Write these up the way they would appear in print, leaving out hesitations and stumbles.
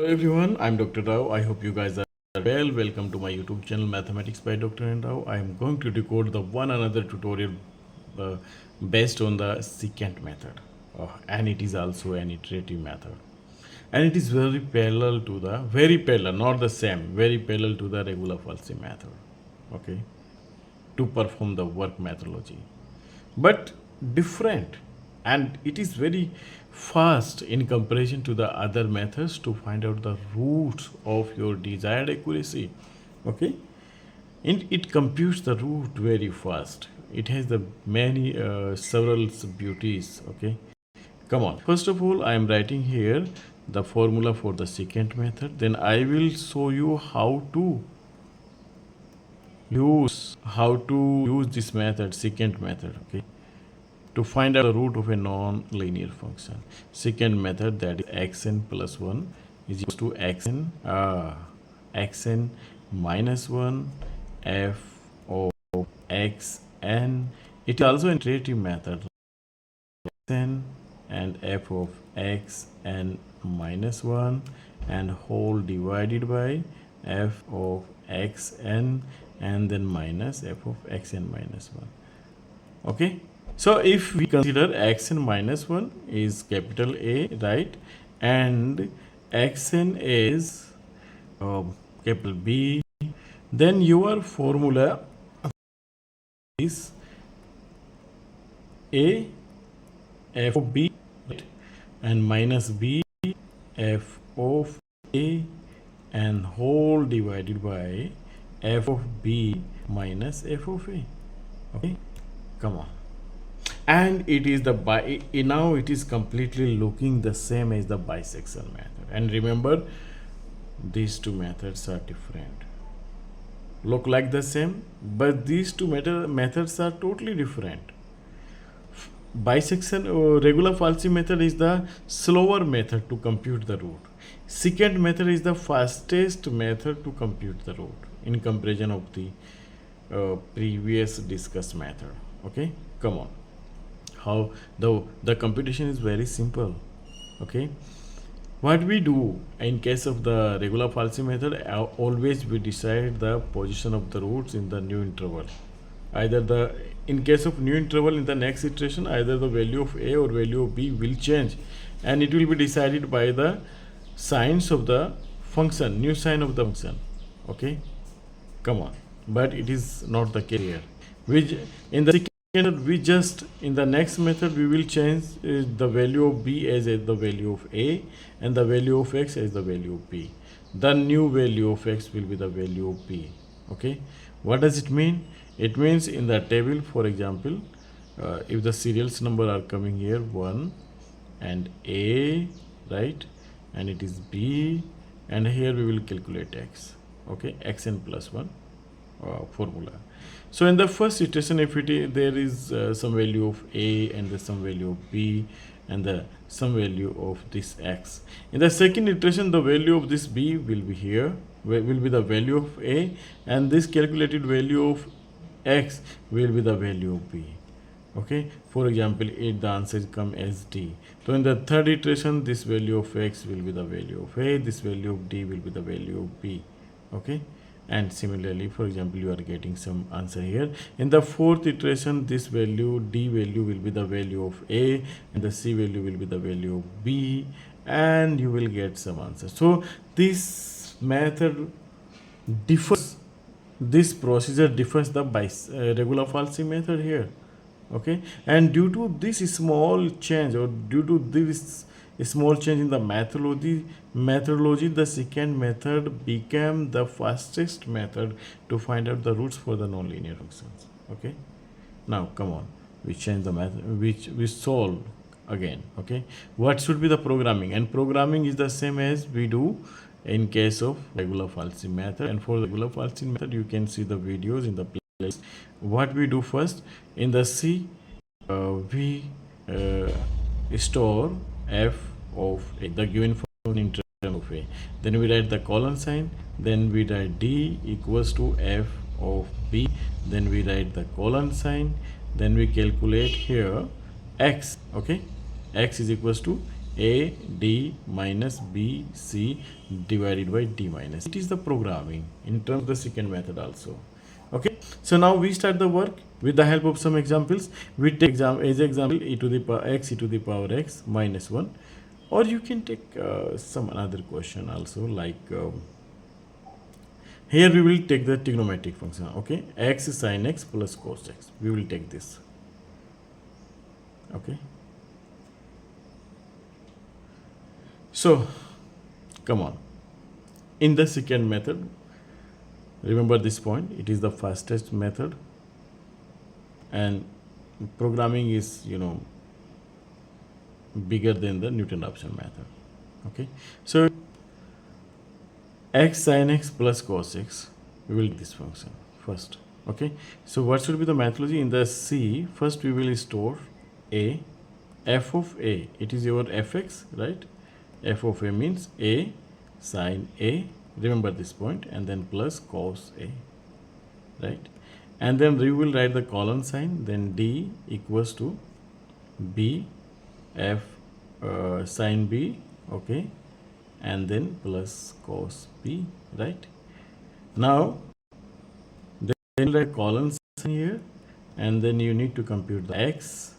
Hello everyone, I'm Dr. Rao. I hope you guys are well. Welcome to my YouTube channel Mathematics by Dr. N. Rao. I am going to record the one another tutorial uh, based on the secant method, and it is also an iterative method, and it is very parallel, not the same, very parallel to the regular falsy method. Okay, to perform the work methodology, but different, and it is very fast in comparison to the other methods to find out the roots of your desired accuracy. Okay, and it computes the root very fast. It has the many several beauties. Okay, come on, first of all I am writing here the formula for the secant method, then I will show you how to use this method, secant method. Okay, to find out the root of a non-linear function. Second method, that is xn plus 1 is equal to xn minus 1 f of xn. It is also an iterative method, xn and f of xn minus 1 and whole divided by f of xn and then minus f of xn minus 1. Okay, so if we consider xn minus 1 is capital A, right, and xn is capital B, then your formula is A f of B, right, and minus B f of A and whole divided by f of B minus f of A. Okay, come on, and it is the now it is completely looking the same as the bisection method. And remember, these two methods are different, look like the same, but these two methods are totally different. Bisection or regular falsy method is the slower method to compute the root. Secant method is the fastest method to compute the root in comparison of the previous discussed method. Okay, come on, how the computation is very simple. Okay, what we do in case of the regular falsy method, always we decide the position of the roots in the new interval. Either the in case of new interval, in the next iteration, either the value of A or value of B will change, and it will be decided by the signs of the function, new sign of the function. Okay, come on, but it is not the case here. We in the second, we just in the next method we will change the value of B as the value of A and the value of X as the value of B. The new value of X will be the value of B. Okay, what does it mean? It means in the table, for example, if the serials number are coming here 1 and A, right, and it is B, and here we will calculate X. Okay, xn plus 1 formula. So in the first iteration, if there is some value of A and there's some value of B and the some value of this X. In the second iteration, the value of this B will be here, will be the value of A, and this calculated value of X will be the value of B. Okay, for example, the answer come as D. So in the third iteration, this value of X will be the value of A, this value of D will be the value of B. Okay, and similarly, for example, you are getting some answer here. In the fourth iteration, this value D value will be the value of A and the C value will be the value of B, and you will get some answer. So this method differs, this procedure differs the regular falsy method here. Okay, and due to this small change, or due to this small change in the methodology, the secant method became the fastest method to find out the roots for the nonlinear functions. Okay, now come on, we change the method, which we solve again. Okay, what should be the programming? And programming is the same as we do in case of regular falsy method. And for regular falsy method, you can see the videos in the playlist. What we do first, in the C, we store f of A, the given function in terms of A. Then we write the colon sign, then we write D equals to f of B, then we write the colon sign, then we calculate here x. Okay, x is equals to a d minus b c divided by d minus. It is the programming in terms of the secant method also. Okay, so now we start the work with the help of some examples. We take as example e to the power x, e to the power x minus 1, or you can take some another question also, like here we will take the trigonometric function. Okay, x sin x plus cos x, we will take this. Okay, so come on, in the secant method, remember this point, it is the fastest method, and programming is, bigger than the Newton-Raphson method. Okay, so x sin x plus cos x, we will this function first. Okay, so what should be the methodology? In the C, first we will store a, f of a, it is your fx, right? F of a means a sin a, remember this point, and then plus cos a, right? And then we will write the colon sign, then d equals to b f sin b, okay, and then plus cos b, right? Now then write colon sign here, and then you need to compute the x,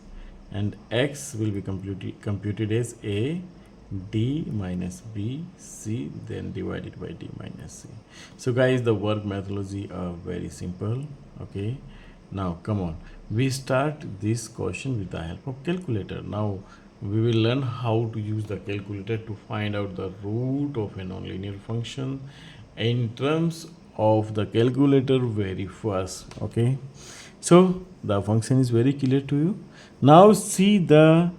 and x will be computed as a d minus b c, then divided by d minus c. So guys, the work methodology are very simple. Okay, now come on, we start this question with the help of calculator. Now we will learn how to use the calculator to find out the root of a nonlinear function in terms of the calculator very fast. Okay, so the function is very clear to you. Now see the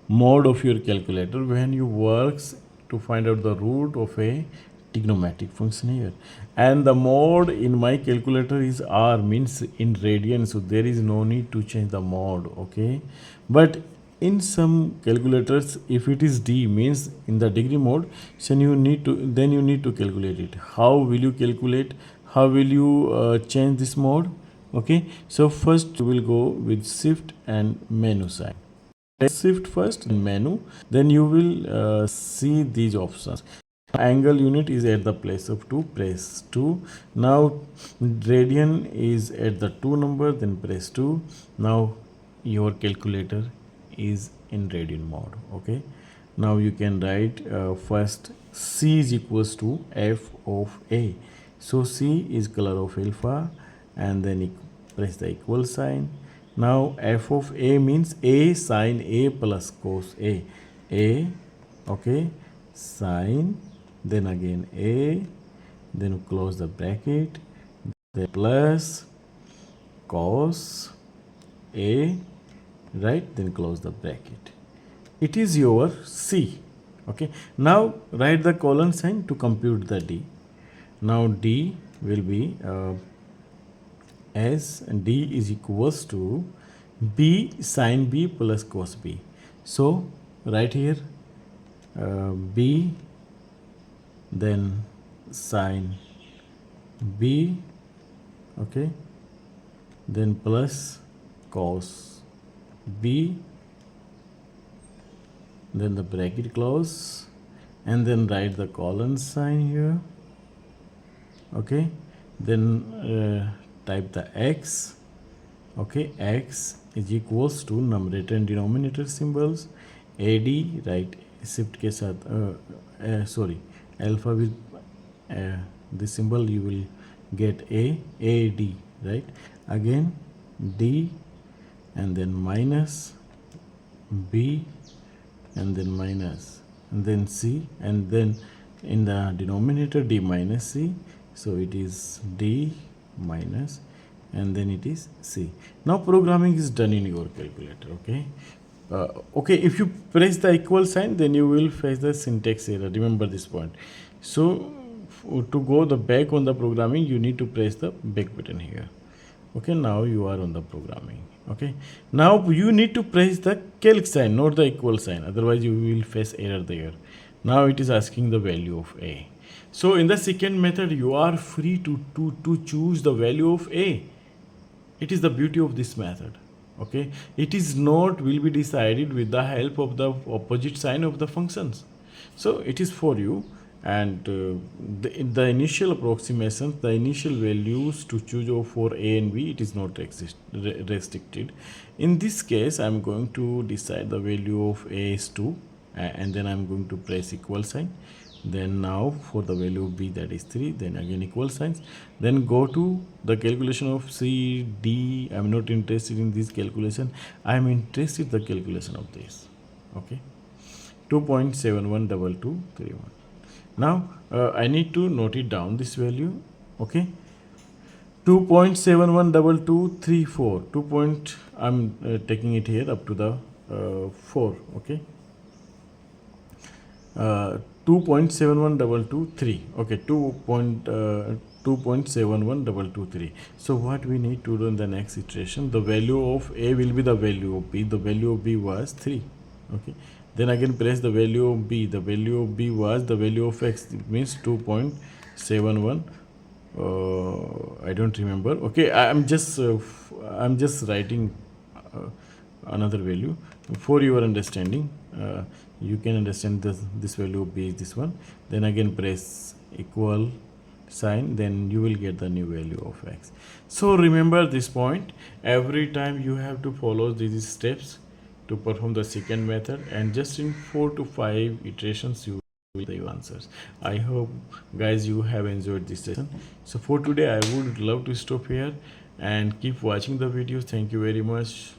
mode of your calculator when you works to find out the root of a trigonometric function here, and the mode in my calculator is r, means in radian, so there is no need to change the mode. Okay, but in some calculators, if it is d, means in the degree mode, so you need to calculate it. How will you calculate? How will you change this mode? Okay, so first we will go with shift and menu sign. Shift first and menu, then you will see these options. Angle unit is at the place of 2, press 2. Now radian is at the 2 number, then press 2. Now your calculator is in radian mode. Okay, now you can write first c is equals to f of a, so c is color of alpha, and then press the equal sign. Now f of a means a sin a plus cos a, okay, sin, then again a, then close the bracket, then plus cos a, right, then close the bracket. It is your c. Okay, now write the colon sign to compute the d. Now d will be as d is equals to b sin b plus cos b. So right here b, then sin b, okay, then plus cos b, then the bracket close, and then write the colon sign here. Okay, then type the x. Okay, x is equals to numerator and denominator symbols, ad, right, shift के साथ sorry, alpha with this symbol you will get ad, right, again d, and then minus b, and then minus, and then c, and then in the denominator d minus c, so it is d minus, and then it is c. Now programming is done in your calculator. Okay, okay, if you press the equal sign, then you will face the syntax error, remember this point. So to go the back on the programming, you need to press the back button here. Okay, now you are on the programming. Okay, now you need to press the calc sign, not the equal sign, otherwise you will face error there. Now it is asking the value of a. So in the secant method, you are free to choose the value of a. It is the beauty of this method. Okay, it is not will be decided with the help of the opposite sign of the functions. So it is for you, and in the initial approximations, the initial values to choose of for a and b, it is not restricted. In this case, I'm going to decide the value of a is 2, and then I'm going to press equal sign. Then now for the value of b, that is 3, then again equal signs. Then go to the calculation of c, d. I'm not interested in this calculation. I'm interested in the calculation of this. Okay, 2.712231. Now I need to note it down, this value. Okay, 2.712234. I'm taking it here up to the 4. Okay, 2.71223. Okay, 2.71223. So what we need to do in the next iteration, the value of a will be the value of b. The value of b was 3. Okay, then again press the value of b. The value of b was the value of x. It means 2.71. I don't remember. Okay, I'm just writing another value for your understanding. You can understand this value of b is this one. Then again press equal sign, then you will get the new value of x. So remember this point, every time you have to follow these steps to perform the secant method, and just in 4 to 5 iterations you will get the answers. I hope guys you have enjoyed this session. So for today I would love to stop here and keep watching the videos. Thank you very much.